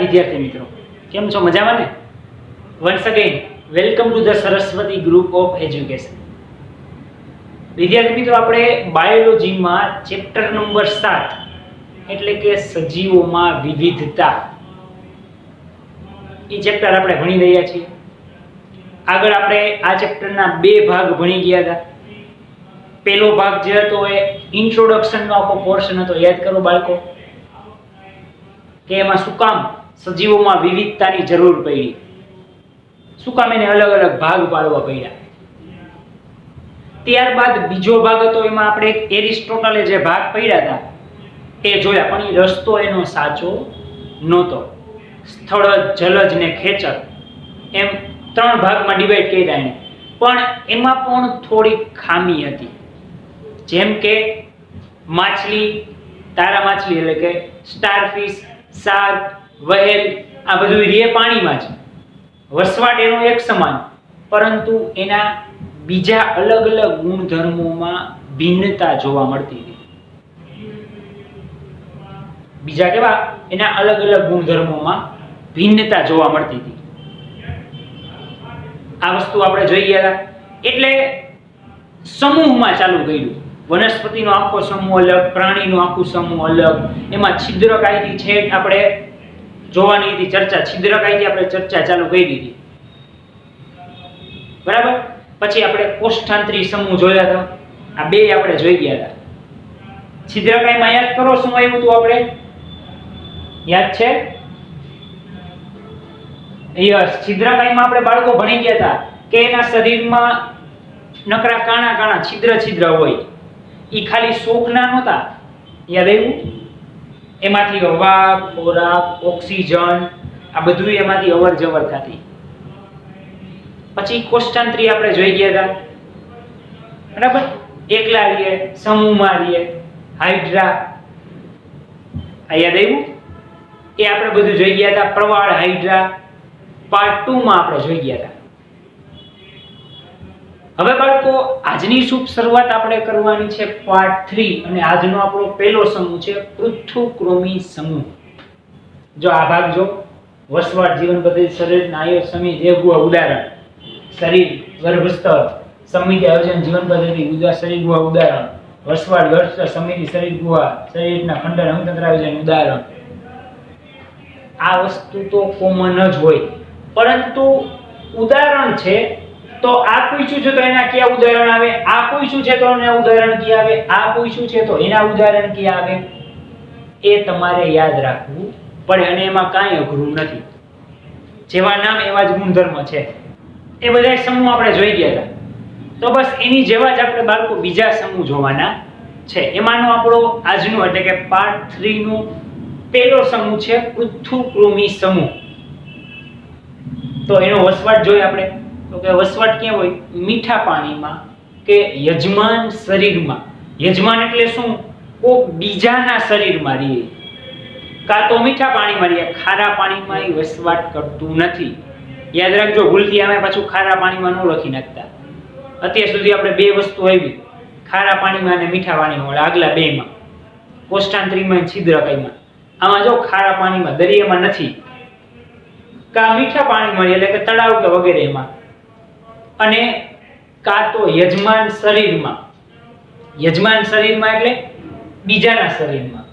વિદ્યાર્થી મિત્રો, કેમ છો? મજામાં ને? Once again welcome to the Saraswati group of education. વિદ્યાર્થી મિત્રો, આપણે બાયોલોજીમાં ચેપ્ટર નંબર 7 એટલે કે સજીવોમાં વિવિધતા એ ચેપ્ટર આપણે ભણી રહ્યા છીએ. આગળ આપણે આ ચેપ્ટરના બે ભાગ ભણી ગયા હતા. પહેલો ભાગ જે હતો એ ઇન્ટ્રોડક્શનનો આખો પોર્શન હતો. યાદ કરો બાળકો કે એમાં શું કામ સજીવોમાં વિવિધતાની જરૂર પડી, શું કામ એને અલગ અલગ ભાગ પાડવા પડ્યા. ત્યારબાદ બીજો ભાગ હતો, એમાં આપણે એરિસ્ટોટલે જે ભાગ પાડ્યા હતા એ જોયા, પણ એ રસ્તો એનો સાચો નહોતો. સ્થળજ, જલજ ને ખેચર એમ 3 ભાગમાં ડિવાઈડ કર્યા એને, પણ એમાં પણ થોડી ખામી હતી. જેમ કે માછલી, તારા માછલી એટલે કે સ્ટારફિશ, શાર્ક, વહેલ, આ બધું રે પાણીમાં છે. વસવાટ એનો એક સમાન, પરંતુ એના બીજા અલગ અલગ ગુણધર્મોમાં ભિન્નતા જોવા મળતી હતી. બીજા કેવા એના અલગ અલગ ગુણધર્મોમાં ભિન્નતા જોવા મળતી હતી. આ વસ્તુ આપણે જોઈ ગયા. એટલે સમૂહમાં ચાલુ કર્યું. વનસ્પતિનો આખો સમૂહ અલગ, પ્રાણીનો આખો સમૂહ અલગ, એમાં છિદ્રકાયથી છેક આપણે જોવાની હતી ચર્ચા. છિદ્રકાયથી આપણે ચર્ચા ચાલુ કરી દીધી, બરાબર. પછી આપણે કોષ્ઠાંતરી સમૂહ જોયા હતા. આ બે આપણે જોઈ ગયા હતા. છિદ્રકાયમાં યાદ કરો શું આવ્યું હતું આપણે? યાદ છે? યસ, છિદ્રકાયમાં આપણે બાળકો ભણી ગયા હતા કે એના શરીરમાં નકરા કાણા કાણા છિદ્ર હોય. ઈ ખાલી શોખના નહોતા. યાદ આવ્યું? એમાંથી હવા, ખોરાક, ઓક્સિજન આ બધું એમાંથી અવર જવર થતી. પછી કોષ્ઠાંતરી આપણે જોઈ ગયા હતા, બરાબર. એકલા રહીએ, સમૂહમાં રહીએ, હાઇડ્રા, આ યાદ આવ્યું? એ આપણે બધું જોઈ ગયા હતા. પ્રવાળ હાઇડ્રા પાર્ટ 2 માં આપણે જોઈ ગયા હતા. હવે બાળકો, આજની શુભ શરૂઆત આપણે કરવાની છે પાર્ટ 3, અને આજનો આપણો પહેલો સમૂહ છે પૃથુકૃમિ સમૂહ. જો આ ભાગ જો, વસવાટ, જીવન પદ્ધતિ, શરીર, સ્નાયુ, સમિતિ, દેહગુહા, ઉદાહરણ. શરીર, ગર્ભસ્તર, સમિતિ, આયોજન, જીવન પદ્ધતિ, ઉદાહરણ. શરીર ગુહા, ઉદાહરણ. વસવાટ, ગર્ભસ્તર, સમિતિ, શરીર ગુહા, શરીરના ખંડન, અંગતંત્ર આયોજન, ઉદાહરણ. આ વસ્તુ તો કોમન જ હોય, પરંતુ ઉદાહરણ છે તો આ પૂછ્યું છે તો એના કયા ઉદાહરણ આવે, આ પૂછ્યું છે તો એના ઉદાહરણ કયા આવે, આ પૂછ્યું છે તો એના ઉદાહરણ કયા આવે, એ તમારે યાદ રાખવું પડે. અને એમાં કાંઈ અઘરું નથી. જેવા નામ એવા જ ગુણધર્મ છે. એ બધા સમૂહ આપણે જોઈ ગયા હતા. તો બસ એની જેવા જ આપણે બાળકો બીજા સમૂહ જોવાના છે. એમાંનો આપણો આજનો એટલે કે પાર્ટ 3 નો પહેલો સમૂહ છે પૃથુકૃમિ સમૂહ. તો એનો વસવાટ જોઈએ આપણે. તો કે વસવાટ ક્યાં હોય? મીઠા પાણીમાં કે યજમાન શરીરમાં. યજમાન એટલે શું? કોક બીજાના શરીરમાં રહે. કાં તો મીઠા પાણીમાં રહે, ખારા પાણીમાં એ વસવાટ કરતું નથી. યાદ રાખજો, ભૂલથી અમે પાછું ખારા પાણીમાં ન લખી નાખતા. અત્યાર સુધી આપણે બે વસ્તુ આવી, ખારા પાણીમાં અને મીઠા પાણીમાં, આગલા બેમાં, કોષ્ઠાંતરીમાં, છિદ્રકાયમાં. આમાં જો ખારા પાણીમાં, દરિયામાં નથી, કા મીઠા પાણીમાં એટલે કે તળાવ કે વગેરેમાં, અને કા તો યજમાન શરીરમાં. યજમાન શરીરમાં એટલે બીજાના શરીરમાં.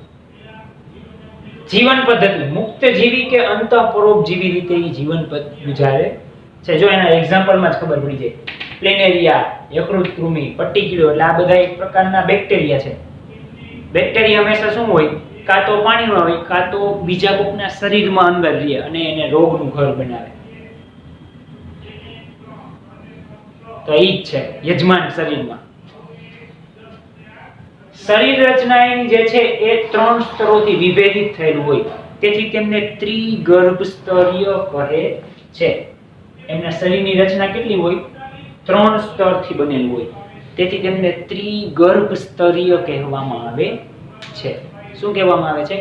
જીવન પદ્ધતિ, મુક્ત જીવી કે અંતઃપરોપજીવી રીતે એ જીવન ગુજારે છે. જો એના એક્ઝામ્પલમાં જ ખબર પડી જાય. પ્લેનેરિયા, યકૃત કૃમિ, પટ્ટીકીડો, એટલે આ બધા એક પ્રકારના બેક્ટેરિયા છે. બેક્ટેરિયા હંમેશા શું હોય? કાં તો પાણીમાં હોય, કાં તો બીજા કોકના શરીરમાં અંદર રહે અને એને રોગનું ઘર બનાવે. તો એ જ છે યજમાન શરીરમાં. શરીર રચના એની જે છે એ 3 સ્તરોથી વિભેદિત થયેલું હોય, તેથી તેમને ત્રિગર્ભસ્તરીય કહે છે. એમના શરીરની રચના કેટલી હોય? 3 સ્તરથી બનેલું હોય, તેથી તેમને ત્રિગર્ભસ્તરીય કહેવામાં આવે છે. શું કહેવામાં આવે છે?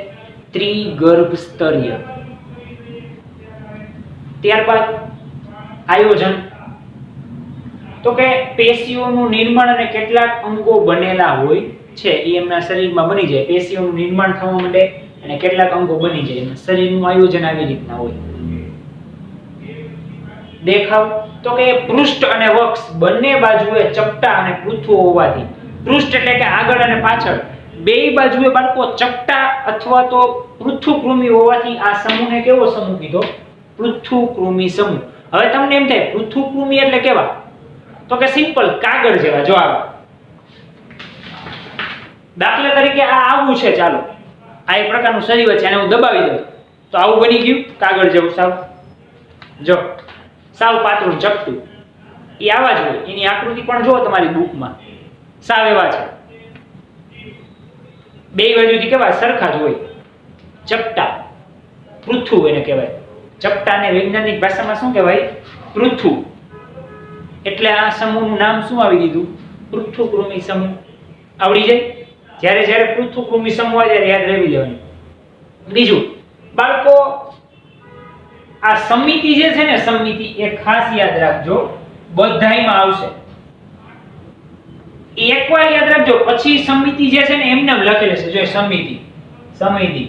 ત્રિગર્ભસ્તરીય. ત્યારબાદ આયોજન. તો કે પેશીઓનું નિર્માણ અને કેટલાક અંગો બનેલા હોય છે, એ એમના શરીરમાં બની જાય. પેશીઓનું નિર્માણ થવા માંડે અને કેટલાક અંગો બની જાય. એમાં શરીરનું આયોજન આવી રીતના હોય. દેખાવ તો કે પૃષ્ઠ અને વક્ષ બંને બાજુએ ચપટા અને પૃથ્વો હોવાથી, પૃષ્ઠ એટલે કે આગળ અને પાછળ બેય બાજુએ બાળકો ચપટા અથવા તો પૃથુકૃમિ હોવાથી આ સમૂહને કેવો સમૂહ કીધો? પૃથુકૃમિ સમૂહ. હવે તમને એમ થાય પૃથુકૃમિ એટલે કેવા? તો કે સિમ્પલ કાગળ જેવા. જો આવા દાખલા તરીકે આ આવું છે, ચાલો આ એક પ્રકારનું શરીર છે, આને હું દબાવી દઉં તો આવું બની ગયું કાગળ જેવું. સાવ જો સાવ પાતળું ચપટું એ આવા જ હોય. એની આકૃતિ પણ જુઓ તમારી બુકમાં, સાવ એવા છે. બે બાજુથી કેવા સરખા જ હોય, ચપટા પૃથુ એને કહેવાય. ચપટાને વૈજ્ઞાનિક ભાષામાં શું કહેવાય? પૃથુ. એટલે આ સમૂહનું નામ શું આવી દીધું? પૃથુકૃમિ સમૂહ. આવડી જાય? જ્યારે જ્યારે પૃથુકૃમિ સમૂહ આવે ત્યારે યાદ રાખી લેવાનું. બીજું બાળકો, આ સમિતિ જે છે ને, સમિતિ એ ખાસ યાદ રાખજો, બધાયમાં આવશે. એકવાર યાદ રાખજો, પછી સમિતિ જે છે ને એમને લખેલ છે. જો સમિતિ, સમિતિ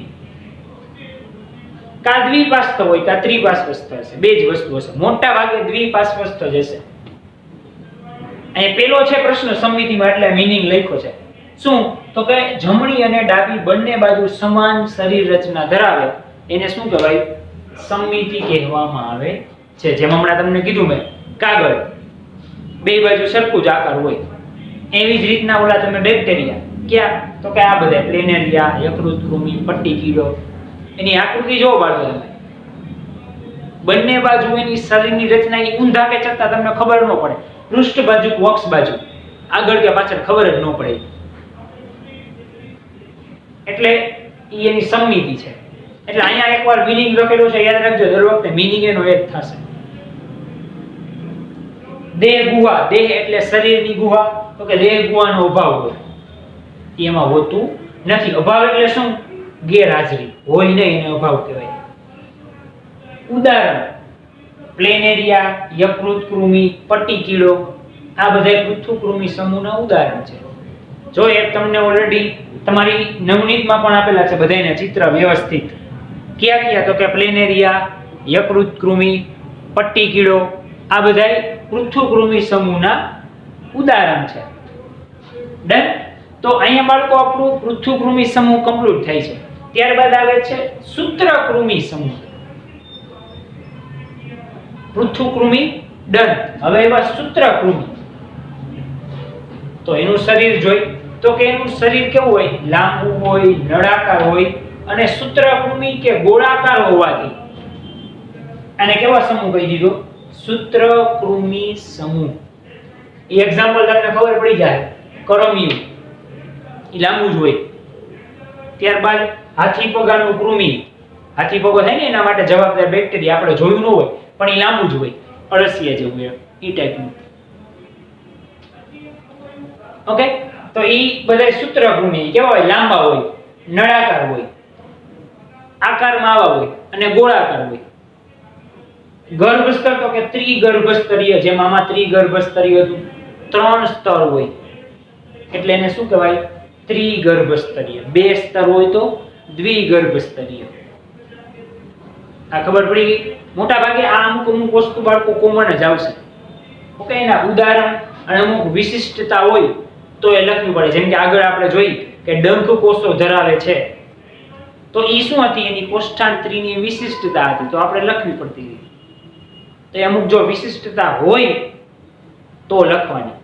કા દ્વિપાસ્થ હોય કા ત્રિપાસ્થ હશે, બે જ વસ્તુ હશે. મોટા ભાગે દ્વિપાસ્થ જ હશે. અહીં પેલો છે પ્રશ્ન સમિતિમાં, એટલે મીનિંગ લખ્યો છે. શું? તો કે જમણી અને ડાબી બંને બાજુ સમાન શરીર રચના ધરાવે એને શું કહેવાય? સમિતિ કહેવામાં આવે છે. જેમ હમણાં તમને કીધું મેં, કાગળ બે બાજુ સરખું જ આકાર હોય, એવી જ રીતના ઓલા તમે બેક્ટેરિયા ક્યાં? તો કે આ બધા પ્લેનેરિયા, યકૃત કૃમિ, પટ્ટી કીડો, એની આકૃતિ જોવો બાળકો તમે. બંને બાજુ એની શરીરની રચના એ ઊંધા કે ચત્તા તમને ખબર ન પડે. પૃષ્ઠ બાજુ, વક્ષ બાજુ, આગળ કે પાછળ ખબર જ ન પડે. એટલે એ એની સમિતિ છે. એટલે અહીંયા એકવાર મીનિંગ લખેલું છે, યાદ રાખજો. દર વખતે મીનિંગ એનો એક થશે. દેહ ગુહા, દેહ એટલે શરીરની ગુહા. તો કે દેહ ગુહાનો અભાવ હોય, એમાં હોતું નથી. અભાવ એટલે શું? ગેરહાજરી હોય નહીં, એને અભાવ કહેવાય. ઉદાહરણ પ્લેનેરિયા, યકૃત કૃમિ, પટ્ટી કીડો, આ બધા પૃથુકૃમિ સમૂહના ઉદાહરણ છે. જો એક તમને ઓલરેડી તમારી નવનીતમાં પણ આપેલા છે બધાયના ચિત્ર વ્યવસ્થિત. ક્યાં ક્યાં? તો કે પ્લેનેરિયા, યકૃત કૃમિ, પટ્ટી કીડો, આ બધા પૃથુકૃમિ સમૂહના ઉદાહરણ છે. ડન? તો અહીંયા બાળકો આપણું પૃથુકૃમિ સમૂહ કમ્પ્લીટ થાય છે. ત્યારબાદ આવે છે સૂત્રકૃમિ સમૂહ. પૃથુકૃમિ ડન. હવે એવા સૂત્રકૃમિ, તો એનું શરીર જોઈ તો કે એનું શરીર કેવું હોય? લાંબુ હોય, નળાકાર હોય અને સૂત્રકૃમિ કે ગોળાકાર હોવાથી આને કેવા સમૂહ કહી દીધો? સૂત્રકૃમિ સમૂહ. એ એક્ઝામ્પલ તમને ખબર પડી જાય. કરમિયું એ લાંબુ જ હોય. ત્યારબાદ હાથી પગાનું કૃમિ, હાથી પગો થાય ને એના માટે જવાબદાર બેક્ટેરિયા આપણે જોયું ન હોય, પણ એ લાંબુ જ હોય, અળસિયા જેવું એ ટાઈપનું. ઓકે, તો એ બધા સૂત્રકૃમિ કેવા હોય? લાંબા હોય, નળાકાર હોય, આકારમાં આવા હોય અને ગોળાકાર હોય. ગર્ભસ્તર તો કે ત્રિગર્ભસ્તરીય, જેમ આમાં ત્રિગર્ભસ્તરીય હતું, 3 સ્તર હોય એટલે એને શું કહેવાય? ત્રિગર્ભસ્તરીય. 2 સ્તર હોય તો દ્વિગર્ભસ્તરીય. આ ખબર પડી ગઈ? મોટા ભાગે આ અમુક વસ્તુ બાળકો કોમન જ આવશે. ઓકે, એના ઉદાહરણ અને અમુક વિશિષ્ટતા હોય તો એ લખવી પડે. જેમ કે આગળ આપણે જોઈ કે ડંખ કોષો ધરાવે છે, તો એ શું હતી? એની કોષ્ઠાંતરીની વિશિષ્ટતા હતી, તો આપણે લખવી પડતી હતી. તો અમુક જો વિશિષ્ટતા હોય તો લખવાની.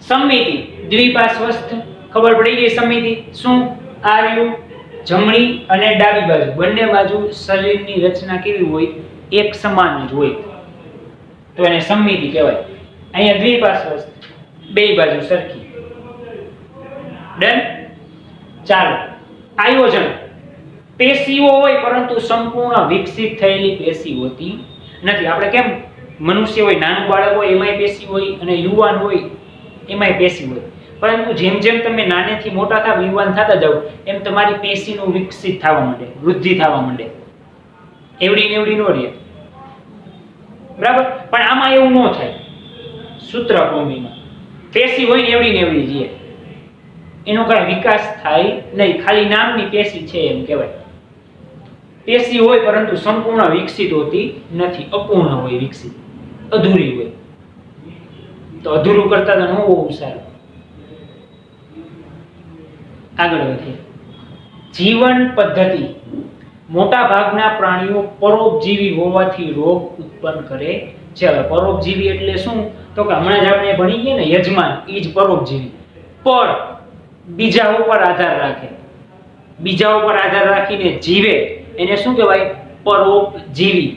સમિતિ દ્વિપાર્શ્વસ્થ, ખબર પડી ગઈ? સમિતિ શું? આ રહ્યું જમણી અને ડાબી બાજુ બંને બાજુ શરીરની રચના કેવી હોય? એક સમાન જ હોય, તો એને સમિતિ કહેવાય. અહીંયા દ્વિપાર્શ્વસ્થ, બે બાજુ સરખી. ડન? ચાલો, આયોજન. પેશીઓ હોય પરંતુ સંપૂર્ણ વિકસિત થયેલી પેશી હોતી નથી. આપણે કેમ મનુષ્ય હોય, નાનું બાળક હોય એમાંય પેશી હોય, અને યુવાન હોય એમાંય પેશી હોય. પરંતુ જેમ જેમ તમે નાનેથી મોટા થાવ, યુવાન થતા જાવ, એમ તમારી પેશીનું વિકસિત થવા માંડે, વૃદ્ધિ થવા માંડે. એવડી ને એવડી નો રહે, બરાબર? પણ આમાં એવું ન થાય. સૂત્રકૃમિમાં પેશી હોય ને એવડી રહે. એનો કાંઈ વિકાસ થાય નહીં, ખાલી નામની પેશી છે એમ કહેવાય. પેશી હોય પરંતુ સંપૂર્ણ વિકસિત હોતી નથી, અપૂર્ણ હોય, વિકસિત અધૂરી હોય. તો અધૂરું કરતા તો ન હોવું સારું. આગળ વધીએ. જીવન પદ્ધતિ. મોટા ભાગના પ્રાણીઓ પરોપજીવી હોવાથી રોગ ઉત્પન્ન કરે છે. હવે પરોપજીવી એટલે શું? તો કે હમણાં જ આપણે ભણી ગયા ને, યજમાન એ જ પરોપજીવી. પર બીજા ઉપર આધાર રાખે, બીજા ઉપર આધાર રાખીને જીવે એને શું કહેવાય? પરોપજીવી.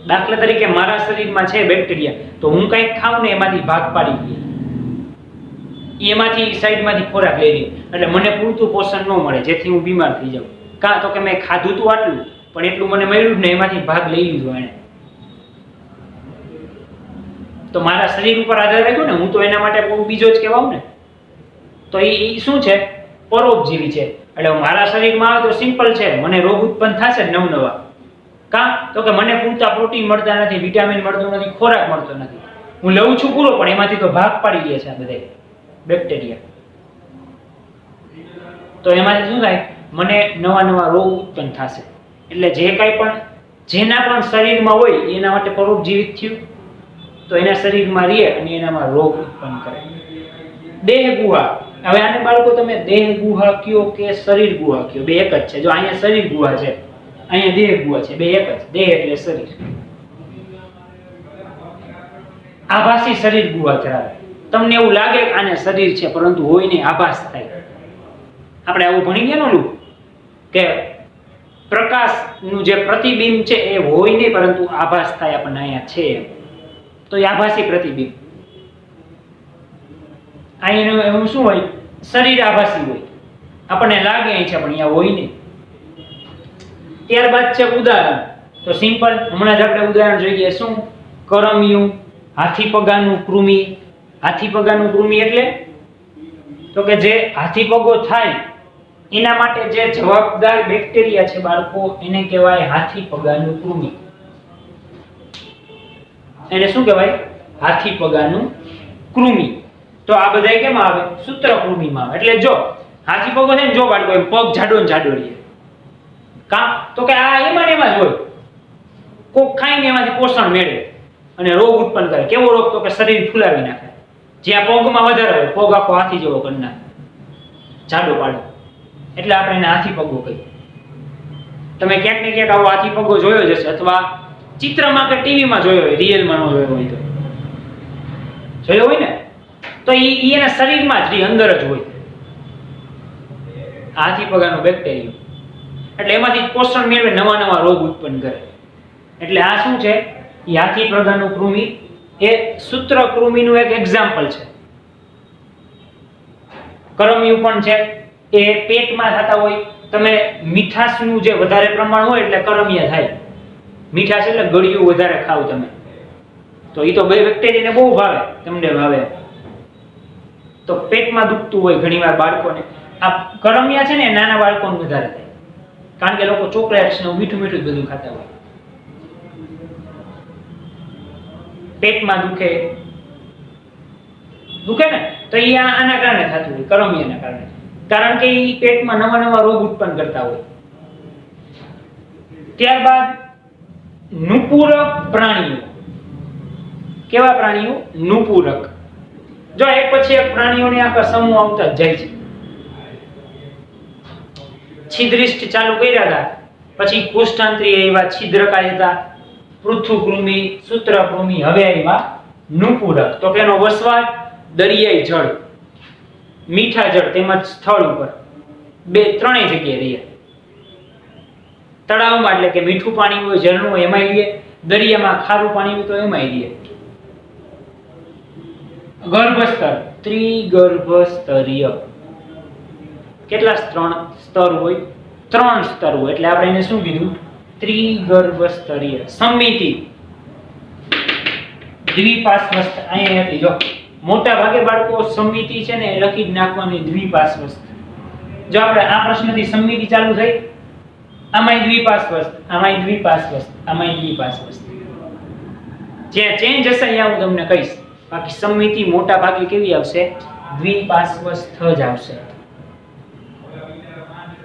દાખલા તરીકે મારા શરીરમાં છે બેક્ટેરિયા, તો હું કંઈક ખાઉં ને એમાંથી ભાગ પાડી દઈએ, એમાંથી સાઈડમાંથી ખોરાક લઈ લે, એટલે મને પૂરતું પોષણ ન મળે, જેથી હું બીમાર થઈ જાઉં. કાં તો કે મેં ખાધું તું આટલું, પણ એટલું મને મળ્યું જ ને, એમાંથી ભાગ લઈ લીધો એણે, તો મારા શરીર ઉપર આધાર રાખ્યો ને, હું તો એના માટે બીજો જ કહેવાઉં ને. તો એ શું છે? પરોપજીવી છે. એટલે મારા શરીરમાં આવે તો સિમ્પલ છે, મને રોગ ઉત્પન્ન થશે નવા. કાં તો કે મને પૂરતા પ્રોટીન મળતા નથી, વિટામિન મળતું નથી, ખોરાક મળતો નથી, હું લઉં છું પૂરો, પણ એમાંથી તો ભાગ પાડી દે છે આ બધા બેક્ટેરિયા. તો એમાંથી શું થાય? મને નવા રોગ ઉત્પન્ન થશે. એટલે જે કાંઈ પણ જેના પણ શરીરમાં હોય એના માટે પરોપજીવિત થયું, તો એના શરીરમાં રહે અને એનામાં રોગ ઉત્પન્ન કરે. દેહ ગુહા. હવે આને બાળકો તમે દેહ ગુહા કયો કે શરીર ગુહા કયો, બે એક જ છે. જો અહીંયા શરીર ગુહા છે, અહીંયા દેહ ગુહા છે, બે એક જ. દેહ એટલે શરીર. આભાસી શરીર ગુહા ધરાવે. તમને એવું લાગે કે આને શરીર છે, પરંતુ હોય નહીં, આભાસ થાય. આપણે આવું ભણી ગયા નોલું કે પ્રકાશનું જે પ્રતિબિંબ છે એ હોય નહીં, પરંતુ આભાસ થાય આપણને અહીંયા છે, તો એ આભાસી પ્રતિબિંબ. અહીંયા એવું શું હોય? શરીર આભાસી હોય, આપણને લાગે અહીં છે પણ અહીંયા હોય નહીં. ત્યારબાદ છે ઉદાહરણ. તો સિમ્પલ, હમણાં જ આપણે ઉદાહરણ જોઈએ. શું? કરમિયું, હાથી પગાનું કૃમિ. હાથી પગાનું કૃમિ એટલે તો કે જે હાથી પગો થાય એના માટે જે જવાબદાર બેક્ટેરિયા છે બાળકો, એને કહેવાય હાથી પગાનું કૃમિ. એને શું કહેવાય? હાથી પગાનું કૃમિ. તો આ બધા કેમ આવે? સૂત્રકૃમિમાં આવે. એટલે જો હાથી પગો છે ને, જો બાળકો એમ પગ જાડો ને જાડો રહે. કાં તો કે આ એમાં ને એમાં જ હોય, કોક ખાઈને એમાંથી પોષણ મેળવે અને રોગ ઉત્પન્ન કરે. કેવો રોગ? તો કે શરીર ફૂલાવી નાખે. જ્યાં પગમાં વધારે હોય, પગ આખો હાથી જેવો કરી નાખે, જાડો પાડે. એટલે આપણે એને હાથી પગો કહીએ. તમે ક્યાંક ને ક્યાંક આવો હાથી પગો જોયો જ હશે, અથવા ચિત્રમાં કે ટીવીમાં જોયો હોય, રિયલમાં ન જોયો હોય તો જોયો હોય ને. તો એ એના શરીરમાં જ અંદર જ હોય હાથી પગાનો બેક્ટેરિયો. એટલે એમાંથી પોષણ મેળવે, નવા રોગ ઉત્પન્ન કરે. એટલે આ શું છે? એ હાથી પગાનું કૃમિ એ સૂત્રકૃમિનું એક એક્ઝામ્પલ છે. કરમિયું પણ છે, એ પેટમાં થતા હોય. તમે મીઠાશનું જે વધારે પ્રમાણ હોય એટલે કરમિયા થાય. મીઠાશ એટલે ગળ્યું વધારે ખાવ તમે, તો એ તો બે બેક્ટેરિયાને બહુ ભાવે, તમને ભાવે. તો પેટમાં દુખતું હોય ઘણીવાર બાળકોને. આ કરમિયા છે ને નાના બાળકોને વધારે થાય, કારણ કે લોકો ચોકલેટ્સ ને મીઠું મીઠું બધું ખાતા હોય. પેટમાં દુખે ને, તો એ આના કારણે થતું હોય, કરમિયાના કારણે. કારણ કે એ પેટમાં નવા રોગ ઉત્પન્ન કરતા હોય. ત્યારબાદ નુપૂરક પ્રાણીઓ. કેવા પ્રાણીઓ? નુપૂરક. જો એક પછી એક પ્રાણીઓને આખા સમૂહ આવતા જ જાય છે. છિદ્રિષ્ટ ચાલુ કર્યા હતા, પછી કોષ્ઠાંત્રી આવ્યા, છિદ્રકાય હતા, પૃથુકૃમિ, સૂત્રકૃમિ, હવે આવ્યા નુપૂરક. તો કે એનો વસવાટ દરિયાઈ જળ, મીઠા જળ તેમજ સ્થળ ઉપર, ત્રણેય જગ્યાએ રહે. તળાવમાં એટલે કે મીઠું પાણી હોય, ઝરણું હોય એમાં રહે. દરિયામાં ખારું પાણી હોય તો એમાં રહે. ગર્ભસ્તર, ત્રિગર્ભસ્તરીય. કેટલા સ્તર હોય? 3 સ્તર હોય. એટલે આપણે એને શું કીધું? ત્રિગર્ભસ્તરીય. સમિતિ, દ્વિપાર્શ્વસ્થ. અહીંયા હતી જો, મોટા ભાગે બાળકો સમિતિ છે ને લખી જ નાખવાની, દ્વિપાર્શ્વસ્થ. જો આપણે આ પ્રશ્નથી સમિતિ ચાલુ થઈ, આમાંય દ્વિપાર્શ્વસ્થ, આમાંય દ્વિપાર્શ્વસ્થ, આમાંય દ્વિપાર્શ્વસ્થ. જે ચેન્જ હશે અહીંયા હું તમને કહીશ. બાકી સમિતિ મોટા ભાગે કેવી આવશે? દ્વિપાર્શ્વ સ્થ જ આવશે.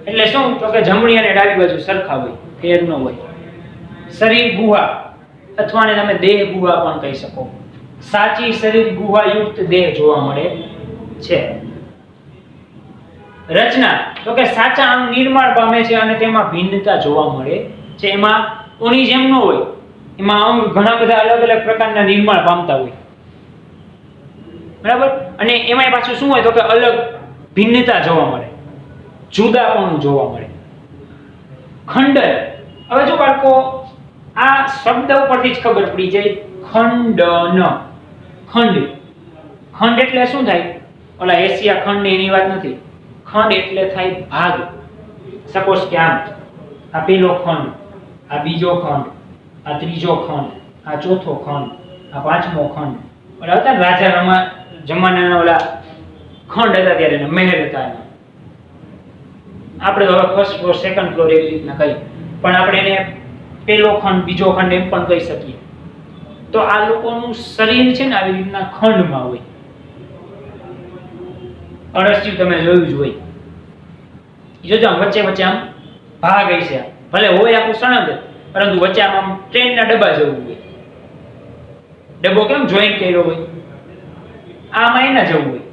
એટલે શું તો કે જમણી અને ડાબી બાજુ સરખા હોય, ફેર ન હોય. શરીર ગુહા અથવા ને તમે દેહ ગુહા પણ કહી શકો. સાચી શરીર ગુહા યુક્ત દેહ જોવા મળે છે. રચના તો કે સાચા અંગ નિર્માણ પામે છે અને તેમાં ભિન્નતા જોવા મળે છે. એમાં ઓની જેમ ન હોય, એમાં અંગ ઘણા બધા અલગ અલગ પ્રકારના નિર્માણ પામતા હોય, બરાબર. અને એમાંય પાછું શું હોય તો કે અલગ ભિન્નતા જોવા મળે, જુદાપણું જોવા મળે. ખંડન, હવે જો બાળકો આ શબ્દ ઉપરથી જ ખબર પડી જાય. ખંડન, ખંડ, ખંડ એટલે શું થાય? ઓલા એશિયા ખંડ એની વાત નથી. ખંડ એટલે થાય ભાગ. સપોઝ કે આમ આ પેલો ખંડ, આ બીજો ખંડ, આ ત્રીજો ખંડ, આ ચોથો ખંડ, આ પાંચમો ખંડ. ઓલા હતા રાજા જમાનાના ઓલા ખંડ હતા ત્યારે એના મહેલ હતા એના. આપણે હવે ફર્સ્ટ ફ્લોર સેકન્ડ ફ્લોર એવી રીતના કહીએ, પણ આપણે એને પેલો ખંડ બીજો ખંડ એમ પણ કહી શકીએ. તો આ લોકોનું શરીર છે ને આવી રીતના ખંડમાં હોય. અળસિયું તમે જોયું જ હોય. જોજો વચ્ચે વચ્ચે આમ ભાગ હશે, ભલે હોય આખું સળંગ, પરંતુ વચ્ચે આમ ટ્રેનના ડબ્બા જેવું હોય. ડબ્બો કેમ જોઈન્ટ કર્યો હોય, આમાં એના જેવું હોય.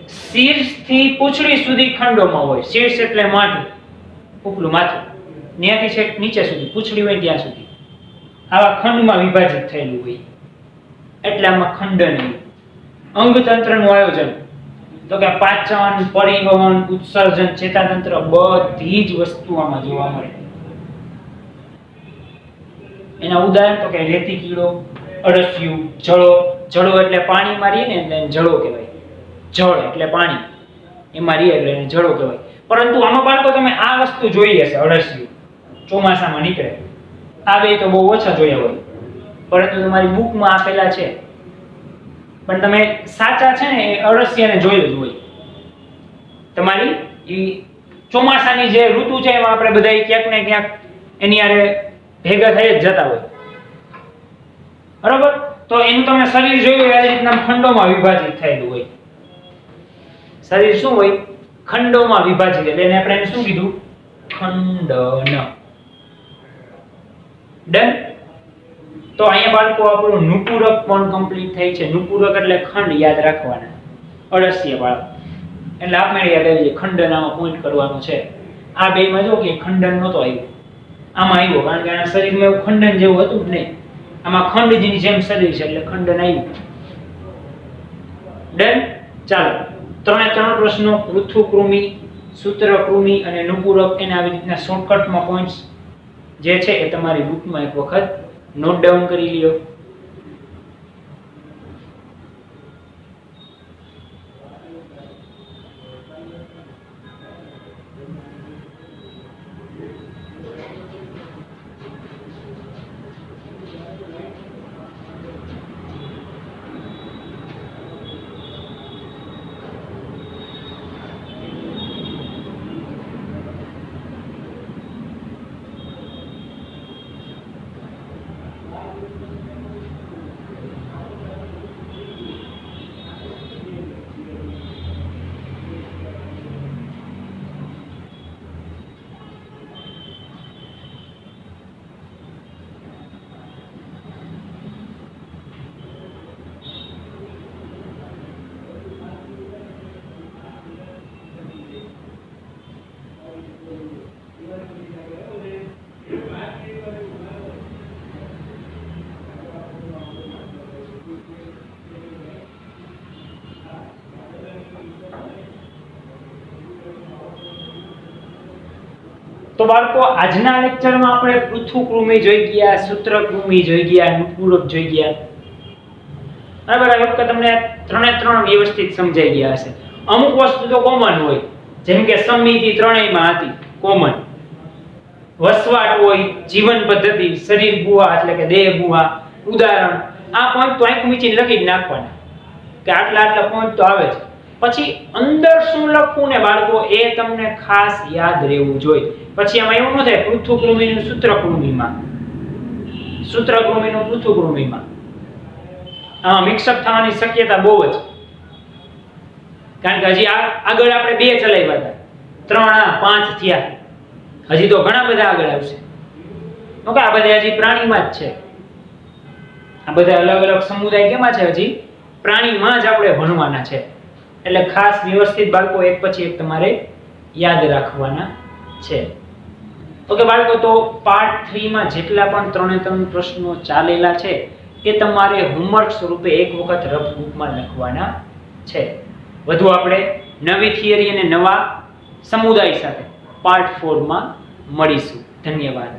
શીર્ષથી પૂંછડી સુધી ખંડોમાં હોય. શીર્ષ એટલે માથું, ઉપલું માથું, ત્યાંથી છેક નીચે સુધી પૂંછડી હોય ત્યાં સુધી આવા ખંડમાં વિભાજિત થયેલું હોય. એટલે આમાં ખંડન. અંગતંત્રનું આયોજન તો કે પાચન, પરિવહન, ઉત્સર્જન, ચેતાતંત્ર બધી જ વસ્તુ આમાં જોવા મળે. એના ઉદાહરણ તો કે રેતી કીડો, અળસિયું, જળો. જળો એટલે પાણીમાં રહીએ ને એટલે જળો કહેવાય. જળ એટલે પાણી, એમાં રહીએ એટલે એને જળો કહેવાય. પરંતુ આમાં બાળકો તમે આ વસ્તુ જોઈ હશે, અળસિયું ચોમાસામાં નીકળે. આ બે તો બહુ ઓછા જોયા હોય, પરંતુ તમારી બુકમાં આપેલા છે. પણ તમે સાચા છે ને એ અળસિયાને જોયું જ હોય. તમારી ઈ ચોમાસાની જે ઋતુ છે એમાં આપણે બધા ક્યાંક ને ક્યાંક એની આરે ભેગા થઈ જ જતા હોય, બરોબર. તો એનું તમે શરીર જોયું એ રીતના ખંડોમાં વિભાજિત થયેલું હોય. શરીર શું હોય? ખંડોમાં વિભાજિત. એટલે એને આપણે શું કીધું? ખંડન. ડન. તો અહીંયા બાળકો આપણું નુપુરક પણ કમ્પ્લીટ થઈ છે. નુપુરક એટલે ખંડ યાદ રાખવાના. અળસિય બાળક એટલે આપણે યાદ આવી જાય. ખંડન આમાં પોઈન્ટ કરવાનું છે. આ બેમાં જો કે ખંડન નહોતો આવ્યો, આમાં આવ્યો, કારણ કે આના શરીરમાં એવું ખંડન જેવું હતું જ નહીં. આમાં ખંડની જેમ શરીર છે એટલે ખંડન આવ્યું. ડન. ચાલો, ત્રણ પ્રશ્નો, પૃથુકૃમિ, સૂત્રકૃમિ અને નુપુરક, એના આવી રીતના શોર્ટકટમાં પોઈન્ટ્સ જે છે એ તમારી બુકમાં એક વખત નોટ ડાઉન કરી લ્યો. તો બાળકો આજના લેક્ચરમાં આપણે પૃથુકૃમિ જોઈ ગયા, સૂત્રકૃમિ જોઈ ગયા, નુપુરક જોઈ ગયા. બરાબર. આ વખતે તમને ત્રણ વ્યવસ્થિત સમજાઈ ગયા હશે. અમુક વસ્તુ તો કોમન હોય, જેમ કે સમિતિ ત્રણેયમાં હતી કોમન. વસવાટ હોય, જીવન પદ્ધતિ, શરીર ગુહા એટલે કે દેહ ગુહા. ઉદાહરણ આ પોઈન્ટ તો આંખ મીચીને લખી જ નાખવાના કે આટલા પોઈન્ટ તો આવે છે. પછી અંદર શું લખવું ને બાળકો એ તમને ખાસ યાદ રહેવું જોઈએ. પછી આમાં એવું ન થાય પૃથુકૃમિનું સૂત્રકૃમિમાં, સૂત્રકૃમિનું પૃથુકૃમિમાં આમાં મિક્સઅપ થવાની શક્યતા બહુ જ. કારણ કે હજી આગળ આપણે 2 ચલાવ્યા હતા, 3 આ 5 થયા, હજી તો ઘણા બધા આગળ આવશે. ઓકે, આ બધા હજી પ્રાણીમાં જ છે. આ બધા અલગ અલગ સમુદાય કેમાં છે? હજી પ્રાણીમાં જ આપણે ભણવાના છે. એટલે ખાસ વ્યવસ્થિત બાળકો એક પછી એક તમારે યાદ રાખવાના છે. ઓકે બાળકો, તો પાર્ટ 3 માં જેટલા પણ 3 પ્રશ્નો ચાલેલા છે એ તમારે હોમવર્ક સ્વરૂપે એક વખત રફ બુકમાં લખવાના છે. વધુ આપણે નવી થિયરી અને નવા સમુદાય સાથે પાર્ટ 4 માં મળીશું. ધન્યવાદ.